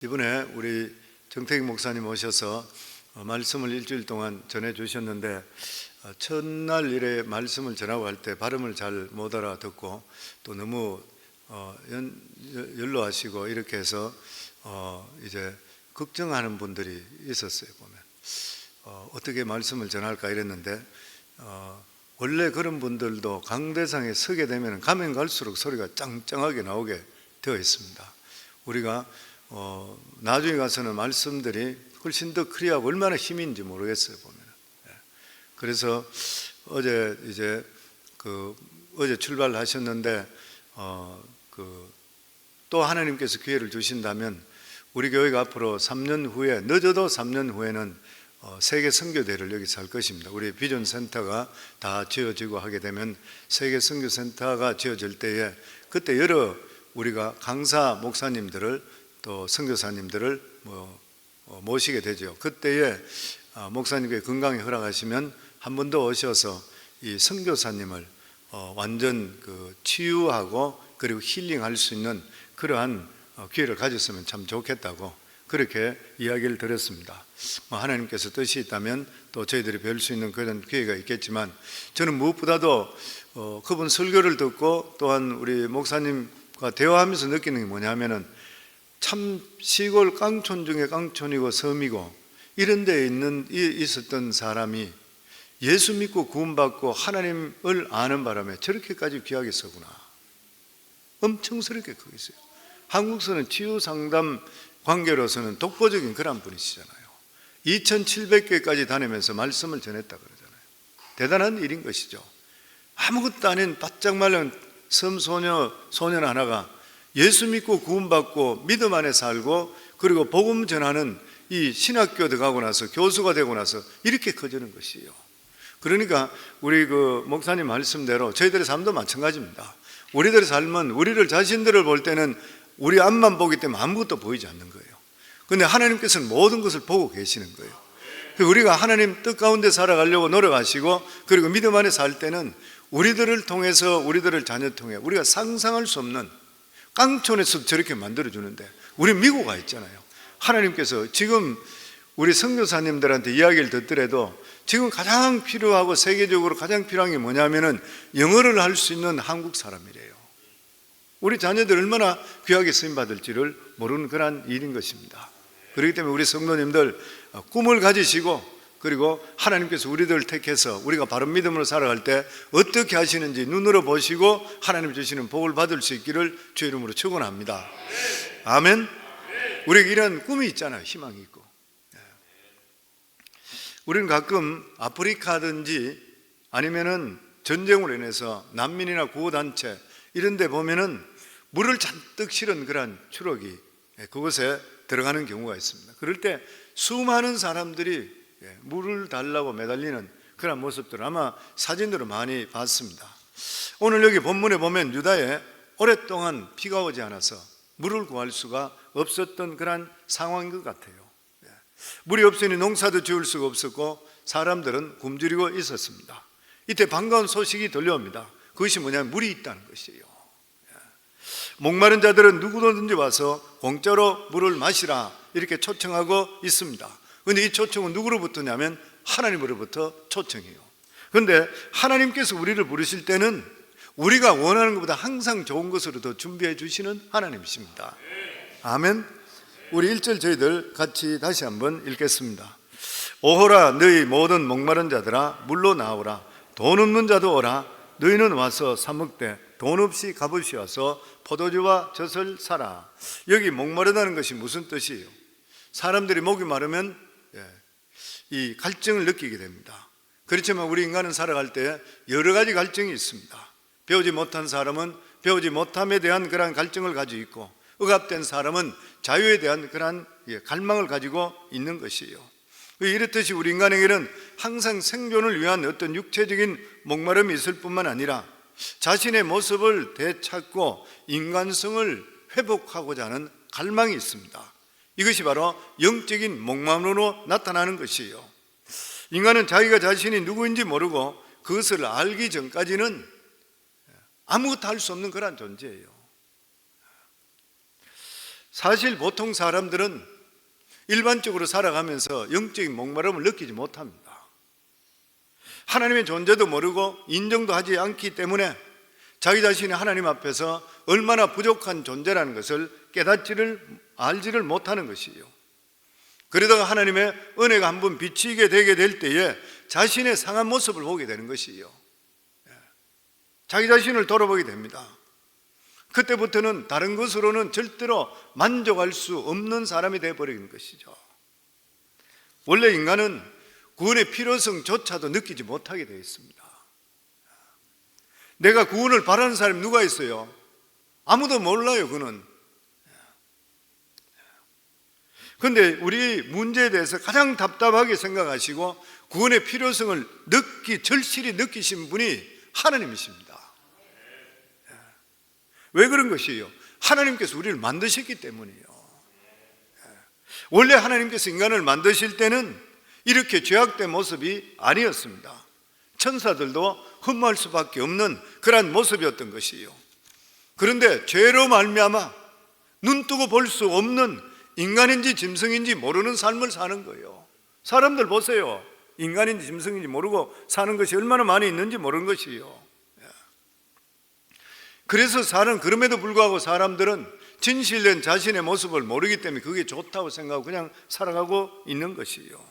이번에 우리 정태익 목사님 오셔서 말씀을 일주일 동안 전해주셨는데 첫날 이래 말씀을 전하고 할 때 발음을 잘 못 알아듣고 또 너무 연로하시고 이렇게 해서 이제 걱정하는 분들이 있었어요. 보면 어떻게 말씀을 전할까 이랬는데 원래 그런 분들도 강대상에 서게 되면 가면 갈수록 소리가 짱짱하게 나오게 되어 있습니다. 우리가 나중에 가서는 말씀들이 훨씬 더 클리어하고 얼마나 힘인지 모르겠어요. 보면. 그래서 어제 출발하셨는데 또 하나님께서 기회를 주신다면 우리 교회가 앞으로 3년 후에, 늦어도 3년 후에는 세계 선교대를 여기서 할 것입니다. 우리 비전 센터가 다 지어지고 하게 되면 세계 선교 센터가 지어질 때에 그때 여러 우리가 강사 목사님들을 또 선교사님들을 모시게 되죠. 그때에 목사님께 건강히 허락하시면 한 번 더 오셔서 이 선교사님을 완전 치유하고 그리고 힐링할 수 있는 그러한 기회를 가졌으면 참 좋겠다고 그렇게 이야기를 드렸습니다. 하나님께서 뜻이 있다면 또 저희들이 배울 수 있는 그런 기회가 있겠지만 저는 무엇보다도 그분 설교를 듣고 또한 우리 목사님과 대화하면서 느끼는 게 뭐냐면은 참 시골 깡촌 중에 깡촌이고 섬이고 이런 데에 있었던 사람이 예수 믿고 구원받고 하나님을 아는 바람에 저렇게까지 귀하게 서구나. 엄청스럽게 크게 있어요. 한국서는 치유상담 관계로서는 독보적인 그런 분이시잖아요. 2700개까지 다니면서 말씀을 전했다 그러잖아요. 대단한 일인 것이죠. 아무것도 아닌 바짝 말른 소년 하나가 예수 믿고 구원받고 믿음 안에 살고 그리고 복음 전하는 이 신학교 들어가고 나서 교수가 되고 나서 이렇게 커지는 것이에요. 그러니까 우리 목사님 말씀대로 저희들의 삶도 마찬가지입니다. 우리들의 삶은 우리를 자신들을 볼 때는 우리 앞만 보기 때문에 아무것도 보이지 않는 거예요. 그런데 하나님께서는 모든 것을 보고 계시는 거예요. 우리가 하나님 뜻 가운데 살아가려고 노력하시고 그리고 믿음 안에 살 때는 우리들을 통해서 우리들을 자녀 통해 우리가 상상할 수 없는 깡촌에서 저렇게 만들어주는데 우리 미국가 있잖아요. 하나님께서 지금 우리 선교사님들한테 이야기를 듣더라도 지금 가장 필요하고 세계적으로 가장 필요한 게 뭐냐면은 영어를 할 수 있는 한국 사람이래요. 우리 자녀들 얼마나 귀하게 쓰임받을지를 모르는 그런 일인 것입니다. 그렇기 때문에 우리 성도님들 꿈을 가지시고 그리고 하나님께서 우리들을 택해서 우리가 바른 믿음으로 살아갈 때 어떻게 하시는지 눈으로 보시고 하나님 주시는 복을 받을 수 있기를 주의 이름으로 축원합니다. 아멘. 우리에게 이런 꿈이 있잖아요. 희망이 있고. 우리는 가끔 아프리카든지 아니면은 전쟁으로 인해서 난민이나 구호단체 이런 데 보면은 물을 잔뜩 실은 그런 추럭이 그곳에 들어가는 경우가 있습니다. 그럴 때 수많은 사람들이 물을 달라고 매달리는 그런 모습들을 아마 사진으로 많이 봤습니다. 오늘 여기 본문에 보면 유다에 오랫동안 비가 오지 않아서 물을 구할 수가 없었던 그런 상황인 것 같아요. 물이 없으니 농사도 지을 수가 없었고 사람들은 굶주리고 있었습니다. 이때 반가운 소식이 들려옵니다. 그것이 뭐냐면 물이 있다는 것이에요. 목마른 자들은 누구든지 와서 공짜로 물을 마시라 이렇게 초청하고 있습니다. 그런데 이 초청은 누구로부터냐면 하나님으로부터 초청이에요. 그런데 하나님께서 우리를 부르실 때는 우리가 원하는 것보다 항상 좋은 것으로 더 준비해 주시는 하나님이십니다. 아멘. 우리 1절 저희들 같이 다시 한번 읽겠습니다. 오호라 너희 모든 목마른 자들아 물로 나오라. 돈 없는 자도 오라. 너희는 와서 사 먹되 돈 없이 값없이 와서 포도주와 젖을 사라. 여기 목마르다는 것이 무슨 뜻이에요? 사람들이 목이 마르면 이 갈증을 느끼게 됩니다. 그렇지만 우리 인간은 살아갈 때 여러 가지 갈증이 있습니다. 배우지 못한 사람은 배우지 못함에 대한 그런 갈증을 가지고 있고 억압된 사람은 자유에 대한 그런 갈망을 가지고 있는 것이에요. 이렇듯이 우리 인간에게는 항상 생존을 위한 어떤 육체적인 목마름이 있을 뿐만 아니라 자신의 모습을 되찾고 인간성을 회복하고자 하는 갈망이 있습니다. 이것이 바로 영적인 목마름으로 나타나는 것이에요. 인간은 자기가 자신이 누구인지 모르고 그것을 알기 전까지는 아무것도 할 수 없는 그런 존재예요. 사실 보통 사람들은 일반적으로 살아가면서 영적인 목마름을 느끼지 못합니다. 하나님의 존재도 모르고 인정도 하지 않기 때문에 자기 자신이 하나님 앞에서 얼마나 부족한 존재라는 것을 알지를 못하는 것이에요. 그러다가 하나님의 은혜가 한번 비치게 되게 될 때에 자신의 상한 모습을 보게 되는 것이에요. 자기 자신을 돌아보게 됩니다. 그때부터는 다른 것으로는 절대로 만족할 수 없는 사람이 되어버리는 것이죠. 원래 인간은 구원의 필요성조차도 느끼지 못하게 되어 있습니다. 내가 구원을 바라는 사람이 누가 있어요? 아무도 몰라요. 그는. 그런데 우리 문제에 대해서 가장 답답하게 생각하시고 구원의 필요성을 절실히 느끼신 분이 하나님이십니다. 왜 그런 것이에요? 하나님께서 우리를 만드셨기 때문이에요. 원래 하나님께서 인간을 만드실 때는 이렇게 죄악된 모습이 아니었습니다. 천사들도 흠모할 수밖에 없는 그런 모습이었던 것이에요. 그런데 죄로 말미암아 눈 뜨고 볼 수 없는 인간인지 짐승인지 모르는 삶을 사는 거예요. 사람들 보세요. 인간인지 짐승인지 모르고 사는 것이 얼마나 많이 있는지 모르는 것이에요. 그래서 그럼에도 불구하고 사람들은 진실된 자신의 모습을 모르기 때문에 그게 좋다고 생각하고 그냥 살아가고 있는 것이에요.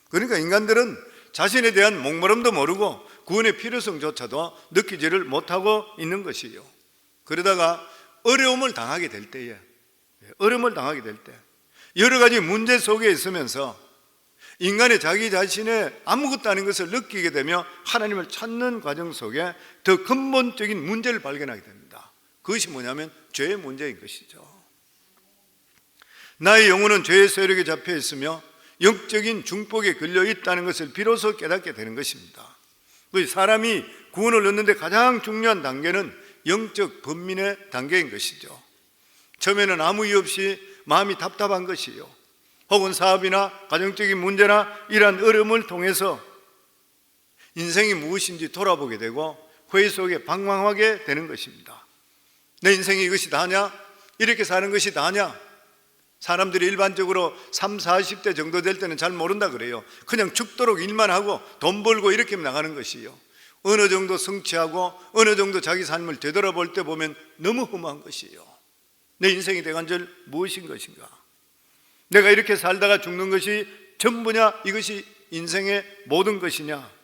그러니까 인간들은 자신에 대한 목마름도 모르고 구원의 필요성조차도 느끼지를 못하고 있는 것이에요. 그러다가 어려움을 당하게 될 때에 여러 가지 문제 속에 있으면서 인간의 자기 자신의 아무것도 아닌 것을 느끼게 되며 하나님을 찾는 과정 속에 더 근본적인 문제를 발견하게 됩니다. 그것이 뭐냐면 죄의 문제인 것이죠. 나의 영혼은 죄의 세력에 잡혀 있으며 영적인 중복에 걸려 있다는 것을 비로소 깨닫게 되는 것입니다. 사람이 구원을 얻는데 가장 중요한 단계는 영적 번민의 단계인 것이죠. 처음에는 아무 이유 없이 마음이 답답한 것이요, 혹은 사업이나 가정적인 문제나 이러한 어려움을 통해서 인생이 무엇인지 돌아보게 되고 회의 속에 방황하게 되는 것입니다. 내 인생이 이것이 다냐? 이렇게 사는 것이 다냐? 사람들이 일반적으로 30, 40대 정도 될 때는 잘 모른다 그래요. 그냥 죽도록 일만 하고 돈 벌고 이렇게 나가는 것이요, 어느 정도 성취하고 어느 정도 자기 삶을 되돌아볼 때 보면 너무 허무한 것이에요. 내 인생이 대간절 무엇인 것인가? 내가 이렇게 살다가 죽는 것이 전부냐? 이것이 인생의 모든 것이냐?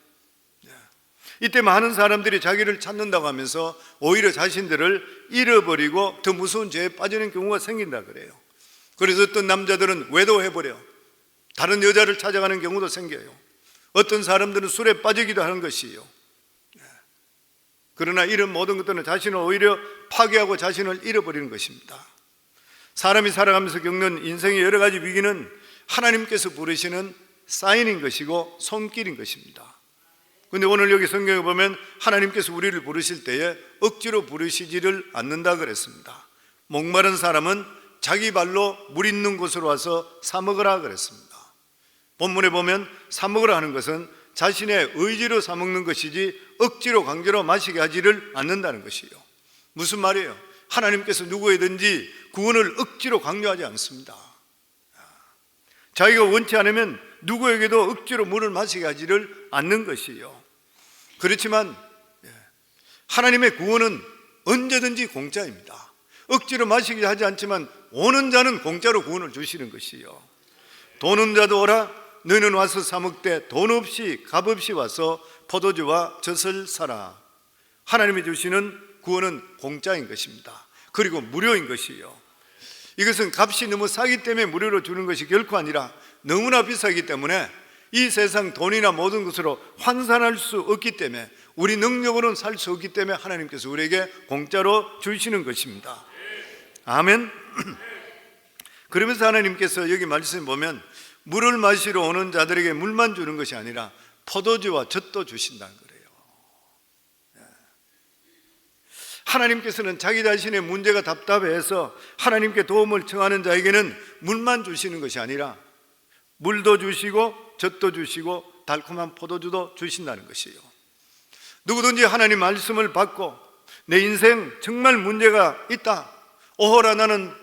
이때 많은 사람들이 자기를 찾는다고 하면서 오히려 자신들을 잃어버리고 더 무서운 죄에 빠지는 경우가 생긴다 그래요. 그래서 어떤 남자들은 외도해버려 다른 여자를 찾아가는 경우도 생겨요. 어떤 사람들은 술에 빠지기도 하는 것이에요. 그러나 이런 모든 것들은 자신을 오히려 파괴하고 자신을 잃어버리는 것입니다. 사람이 살아가면서 겪는 인생의 여러 가지 위기는 하나님께서 부르시는 사인인 것이고 손길인 것입니다. 그런데 오늘 여기 성경에 보면 하나님께서 우리를 부르실 때에 억지로 부르시지를 않는다 그랬습니다. 목마른 사람은 자기 발로 물 있는 곳으로 와서 사 먹으라 그랬습니다. 본문에 보면 사 먹으라 하는 것은 자신의 의지로 사 먹는 것이지 억지로 강제로 마시게 하지를 않는다는 것이에요. 무슨 말이에요? 하나님께서 누구에든지 구원을 억지로 강요하지 않습니다. 자기가 원치 않으면 누구에게도 억지로 물을 마시게 하지를 않는 것이에요. 그렇지만 하나님의 구원은 언제든지 공짜입니다. 억지로 마시게 하지 않지만 오는 자는 공짜로 구원을 주시는 것이에요. 돈 없는 자도 오라, 너는 와서 사 먹되 돈 없이 값 없이 와서 포도주와 젖을 사라. 하나님이 주시는 구원은 공짜인 것입니다. 그리고 무료인 것이에요. 이것은 값이 너무 싸기 때문에 무료로 주는 것이 결코 아니라 너무나 비싸기 때문에 이 세상 돈이나 모든 것으로 환산할 수 없기 때문에, 우리 능력으로는 살 수 없기 때문에 하나님께서 우리에게 공짜로 주시는 것입니다. 아멘. 그러면서 하나님께서 여기 말씀에 보면 물을 마시러 오는 자들에게 물만 주는 것이 아니라 포도주와 젖도 주신다는 거예요. 하나님께서는 자기 자신의 문제가 답답해서 하나님께 도움을 청하는 자에게는 물만 주시는 것이 아니라 물도 주시고 젖도 주시고 달콤한 포도주도 주신다는 것이에요. 누구든지 하나님 말씀을 받고 내 인생 정말 문제가 있다, 오호라 나는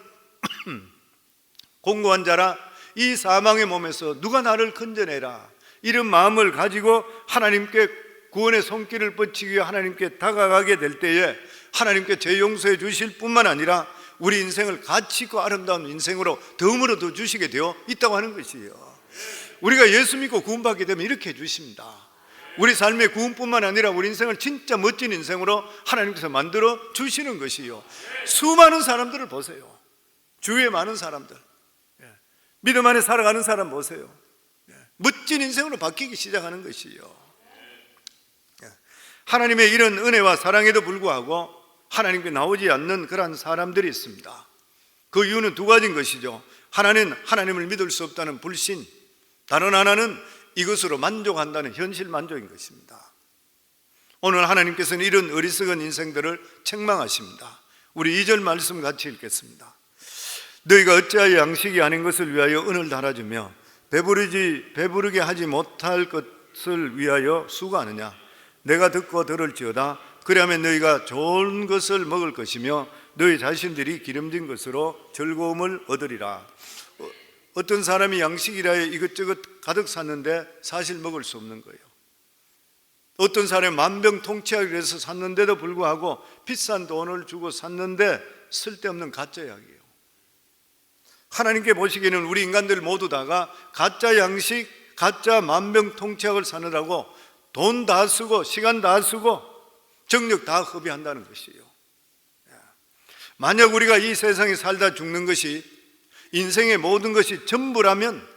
공고한 자라 이 사망의 몸에서 누가 나를 건져내라, 이런 마음을 가지고 하나님께 구원의 손길을 뻗치기 위해 하나님께 다가가게 될 때에 하나님께 죄 용서해 주실 뿐만 아니라 우리 인생을 가치 있고 아름다운 인생으로 덤으로 더 주시게 되어 있다고 하는 것이에요. 우리가 예수 믿고 구원받게 되면 이렇게 해주십니다. 우리 삶의 구원뿐만 아니라 우리 인생을 진짜 멋진 인생으로 하나님께서 만들어 주시는 것이요. 수많은 사람들을 보세요. 주위에 많은 사람들, 믿음 안에 살아가는 사람 보세요. 멋진 인생으로 바뀌기 시작하는 것이요. 하나님의 이런 은혜와 사랑에도 불구하고 하나님께 나오지 않는 그러한 사람들이 있습니다. 그 이유는 두 가지인 것이죠. 하나는 하나님을 믿을 수 없다는 불신, 다른 하나는 이것으로 만족한다는 현실 만족인 것입니다. 오늘 하나님께서는 이런 어리석은 인생들을 책망하십니다. 우리 2절 말씀 같이 읽겠습니다. 너희가 어찌하여 양식이 아닌 것을 위하여 은을 달아주며 배부르게 하지 못할 것을 위하여 수고하느냐. 내가 듣고 들을지어다. 그리하면 너희가 좋은 것을 먹을 것이며 너희 자신들이 기름진 것으로 즐거움을 얻으리라. 어떤 사람이 양식이라 해 이것저것 가득 샀는데 사실 먹을 수 없는 거예요. 어떤 사람이 만병통치약을 해서 샀는데도 불구하고 비싼 돈을 주고 샀는데 쓸데없는 가짜 약이에요. 하나님께 보시기에는 우리 인간들 모두 다가 가짜 양식, 가짜 만병통치약을 사느라고 돈 다 쓰고 시간 다 쓰고 정력 다 허비한다는 것이에요. 만약 우리가 이 세상에 살다 죽는 것이 인생의 모든 것이 전부라면,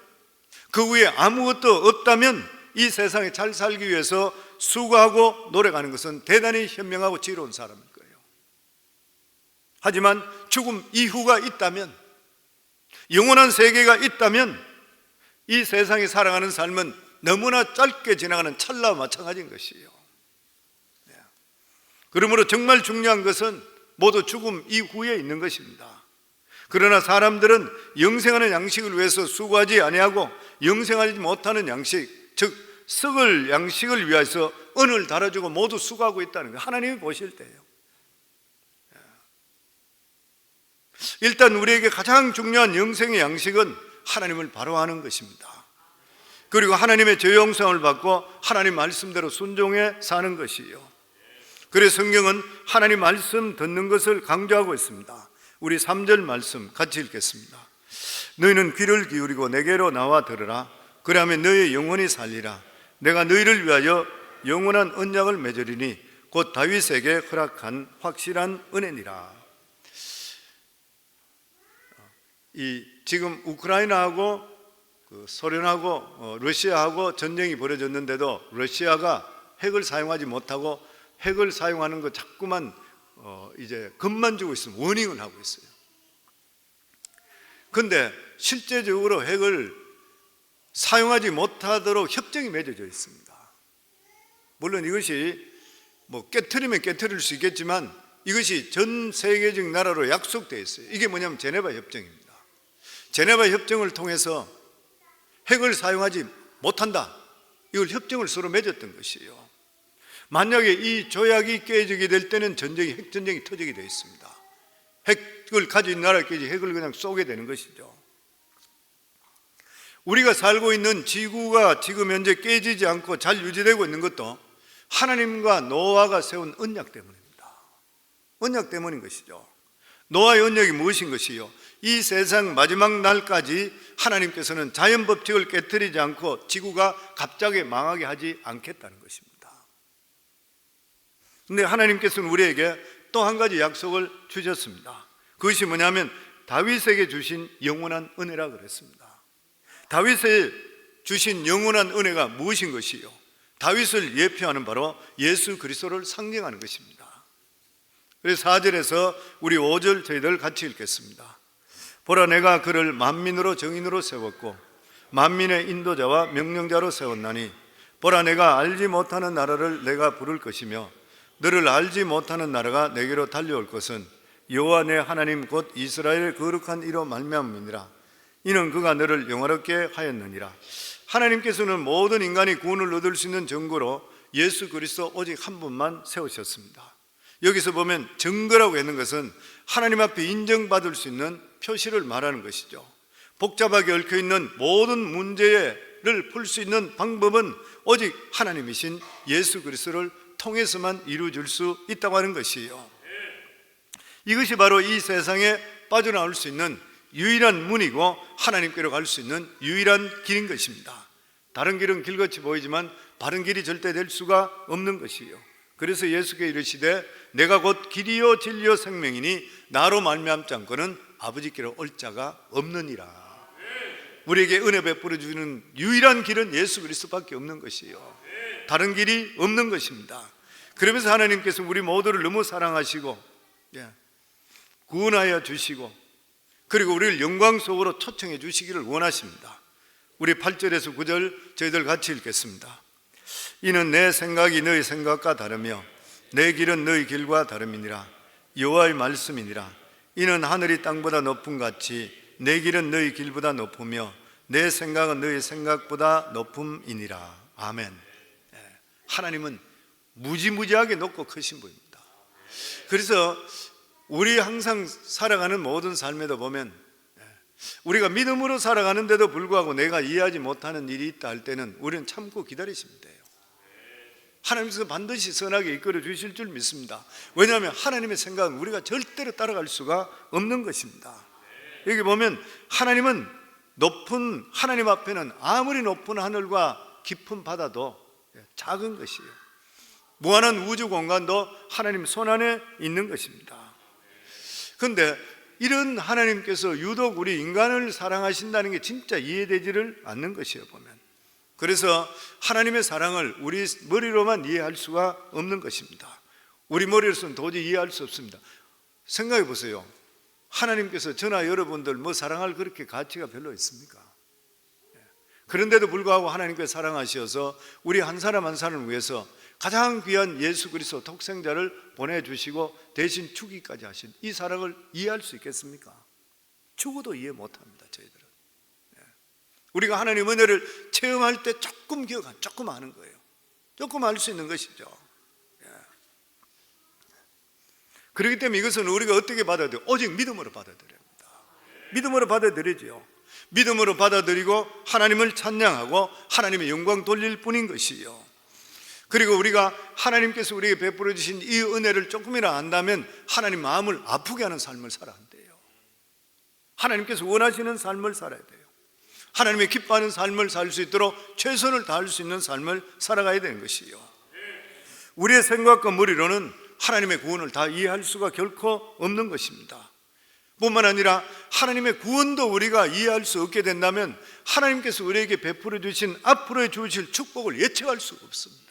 그 위에 아무것도 없다면 이 세상에 잘 살기 위해서 수고하고 노력하는 것은 대단히 현명하고 지혜로운 사람일 거예요. 하지만 죽음 이후가 있다면, 영원한 세계가 있다면 이 세상에 살아가는 삶은 너무나 짧게 지나가는 찰나와 마찬가지인 것이에요. 그러므로 정말 중요한 것은 모두 죽음 이후에 있는 것입니다. 그러나 사람들은 영생하는 양식을 위해서 수고하지 아니하고 영생하지 못하는 양식, 즉 썩을 양식을 위해서 은을 달아주고 모두 수고하고 있다는 거예요. 하나님이 보실 때예요. 일단 우리에게 가장 중요한 영생의 양식은 하나님을 바로하는 것입니다. 그리고 하나님의 죄 용서를 받고 하나님 말씀대로 순종해 사는 것이에요. 그래서 성경은 하나님 말씀 듣는 것을 강조하고 있습니다. 우리 3절 말씀 같이 읽겠습니다. 너희는 귀를 기울이고 내게로 나와 들으라. 그리하면 너희 영혼이 살리라. 내가 너희를 위하여 영원한 언약을 맺으리니 곧 다윗에게 허락한 확실한 은혜니라. 지금 우크라이나하고 소련하고 러시아하고 전쟁이 벌어졌는데도 러시아가 핵을 사용하지 못하고 핵을 사용하는 거 자꾸만 이제 겁만 주고 있으면 워닝을 하고 있어요. 그런데 실제적으로 핵을 사용하지 못하도록 협정이 맺어져 있습니다. 물론 이것이 깨트리면 깨트릴 수 있겠지만 이것이 전 세계적 나라로 약속되어 있어요. 이게 뭐냐면 제네바 협정입니다. 제네바 협정을 통해서 핵을 사용하지 못한다, 이걸 협정을 서로 맺었던 것이에요. 만약에 이 조약이 깨지게 될 때는 핵전쟁이 터지게 되어 있습니다. 핵을 가진 나라끼리 핵을 그냥 쏘게 되는 것이죠. 우리가 살고 있는 지구가 지금 현재 깨지지 않고 잘 유지되고 있는 것도 하나님과 노아가 세운 언약 때문입니다. 언약 때문인 것이죠. 노아의 언약이 무엇인 것이요? 이 세상 마지막 날까지 하나님께서는 자연 법칙을 깨트리지 않고 지구가 갑자기 망하게 하지 않겠다는 것입니다. 그런데 하나님께서는 우리에게 또 한 가지 약속을 주셨습니다. 그것이 뭐냐면 다윗에게 주신 영원한 은혜라 그랬습니다. 다윗에 주신 영원한 은혜가 무엇인 것이요? 다윗을 예표하는 바로 예수 그리스도를 상징하는 것입니다. 그래서 4절에서 우리 5절 저희들 같이 읽겠습니다. 보라, 내가 그를 만민으로 정인으로 세웠고 만민의 인도자와 명령자로 세웠나니 보라, 내가 알지 못하는 나라를 내가 부를 것이며 너를 알지 못하는 나라가 내게로 달려올 것은 여호와 내 하나님 곧 이스라엘의 거룩한 이로 말미암음이니라. 이는 그가 너를 영화롭게 하였느니라. 하나님께서는 모든 인간이 구원을 얻을 수 있는 증거로 예수 그리스도 오직 한 분만 세우셨습니다. 여기서 보면 증거라고 하는 것은 하나님 앞에 인정받을 수 있는 표시를 말하는 것이죠. 복잡하게 얽혀있는 모든 문제를 풀 수 있는 방법은 오직 하나님이신 예수 그리스도를 통해서만 이루어질 수 있다고 하는 것이에요. 이것이 바로 이 세상에 빠져나올 수 있는 유일한 문이고 하나님께로 갈 수 있는 유일한 길인 것입니다. 다른 길은 길같이 보이지만 바른 길이 절대 될 수가 없는 것이에요. 그래서 예수께서 이르시되 내가 곧 길이요 진리요 생명이니 나로 말미암지 않고는 아버지께로 올 자가 없느니라. 우리에게 은혜 베풀어 주는 유일한 길은 예수 그리스도밖에 없는 것이에요. 다른 길이 없는 것입니다. 그러면서 하나님께서 우리 모두를 너무 사랑하시고 구원하여 주시고 그리고 우리를 영광 속으로 초청해 주시기를 원하십니다. 우리 8절에서 9절 저희들 같이 읽겠습니다. 이는 내 생각이 너희 생각과 다르며 내 길은 너희 길과 다름이니라. 여호와의 말씀이니라. 이는 하늘이 땅보다 높음 같이 내 길은 너희 길보다 높으며 내 생각은 너희 생각보다 높음이니라. 아멘. 하나님은 무지무지하게 높고 크신 분입니다. 그래서 우리 항상 살아가는 모든 삶에도 보면 우리가 믿음으로 살아가는데도 불구하고 내가 이해하지 못하는 일이 있다 할 때는 우리는 참고 기다리시면 돼요. 하나님께서 반드시 선하게 이끌어 주실 줄 믿습니다. 왜냐하면 하나님의 생각은 우리가 절대로 따라갈 수가 없는 것입니다. 여기 보면 하나님은 높은 하나님 앞에는 아무리 높은 하늘과 깊은 바다도 작은 것이에요. 무한한 우주 공간도 하나님 손안에 있는 것입니다. 그런데 이런 하나님께서 유독 우리 인간을 사랑하신다는 게 진짜 이해되지를 않는 것이에요, 보면. 그래서 하나님의 사랑을 우리 머리로만 이해할 수가 없는 것입니다. 우리 머리로서는 도저히 이해할 수 없습니다. 생각해 보세요. 하나님께서 저나 여러분들 뭐 사랑할 그렇게 가치가 별로 있습니까? 그런데도 불구하고 하나님께서 사랑하셔서 우리 한 사람 한 사람을 위해서 가장 귀한 예수 그리스도 독생자를 보내주시고 대신 죽기까지 하신 이 사랑을 이해할 수 있겠습니까? 죽어도 이해 못합니다, 저희들은. 우리가 하나님 은혜를 체험할 때 조금 아는 거예요. 조금 알 수 있는 것이죠. 그렇기 때문에 이것은 우리가 어떻게 받아들여요? 오직 믿음으로 받아들여야 합니다. 믿음으로 받아들이죠. 믿음으로 받아들이고 하나님을 찬양하고 하나님의 영광 돌릴 뿐인 것이요. 그리고 우리가 하나님께서 우리에게 베풀어 주신 이 은혜를 조금이나 안다면 하나님 마음을 아프게 하는 삶을 살아야 돼요. 하나님께서 원하시는 삶을 살아야 돼요. 하나님의 기뻐하는 삶을 살 수 있도록 최선을 다할 수 있는 삶을 살아가야 되는 것이요. 우리의 생각과 머리로는 하나님의 구원을 다 이해할 수가 결코 없는 것입니다. 뿐만 아니라 하나님의 구원도 우리가 이해할 수 없게 된다면 하나님께서 우리에게 베풀어 주신 앞으로 주실 축복을 예측할 수가 없습니다.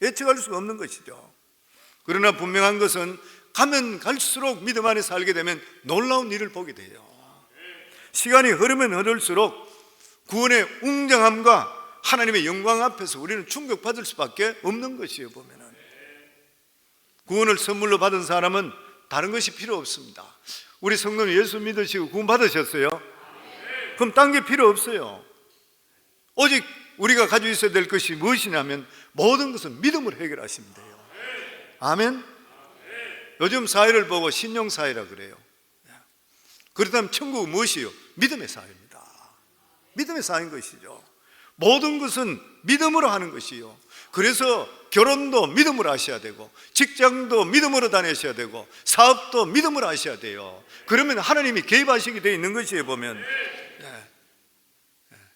예측할 수가 없는 것이죠. 그러나 분명한 것은 가면 갈수록 믿음 안에 살게 되면 놀라운 일을 보게 돼요. 시간이 흐르면 흐를수록 구원의 웅장함과 하나님의 영광 앞에서 우리는 충격받을 수밖에 없는 것이에요. 보면은 구원을 선물로 받은 사람은 다른 것이 필요 없습니다. 우리 성도님 예수 믿으시고 구원 받으셨어요? 그럼 딴 게 필요 없어요. 오직 우리가 가지고 있어야 될 것이 무엇이냐면 모든 것은 믿음으로 해결하시면 돼요. 아멘. 요즘 사회를 보고 신용 사회라 그래요. 그렇다면 천국은 무엇이요? 믿음의 사회입니다. 믿음의 사회인 것이죠. 모든 것은 믿음으로 하는 것이요. 그래서 결혼도 믿음으로 하셔야 되고 직장도 믿음으로 다니셔야 되고 사업도 믿음으로 하셔야 돼요. 그러면 하나님이 개입하시게 되어 있는 것이에요. 보면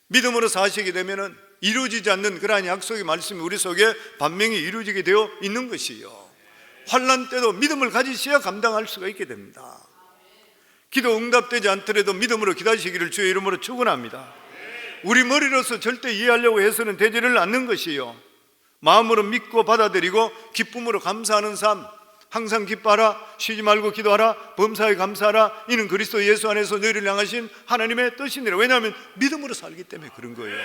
믿음으로 사시게 되면 이루어지지 않는 그러한 약속의 말씀이 우리 속에 반명히 이루어지게 되어 있는 것이요. 환난 때도 믿음을 가지셔야 감당할 수가 있게 됩니다. 기도 응답되지 않더라도 믿음으로 기다리시기를 주의 이름으로 축원합니다. 우리 머리로서 절대 이해하려고 해서는 되지를 않는 것이요. 마음으로 믿고 받아들이고 기쁨으로 감사하는 삶, 항상 기뻐하라, 쉬지 말고 기도하라, 범사에 감사하라. 이는 그리스도 예수 안에서 너희를 향하신 하나님의 뜻이니라. 왜냐하면 믿음으로 살기 때문에 그런 거예요.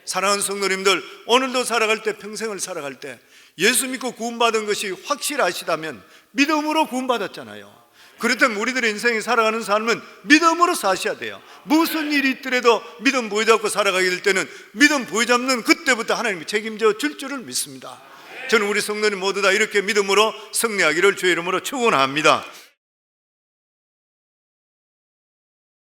사랑하는 성도님들, 오늘도 살아갈 때, 평생을 살아갈 때 예수 믿고 구원받은 것이 확실하시다면 믿음으로 구원받았잖아요. 그렇다면 우리들의 인생이 살아가는 삶은 믿음으로 사셔야 돼요. 무슨 일이 있더라도 믿음 부여잡고 살아가게 될 때는 믿음 부여잡는 그때부터 하나님이 책임져 줄 줄을 믿습니다. 저는 우리 성도님 모두 다 이렇게 믿음으로 승리하기를 주의 이름으로 축원합니다.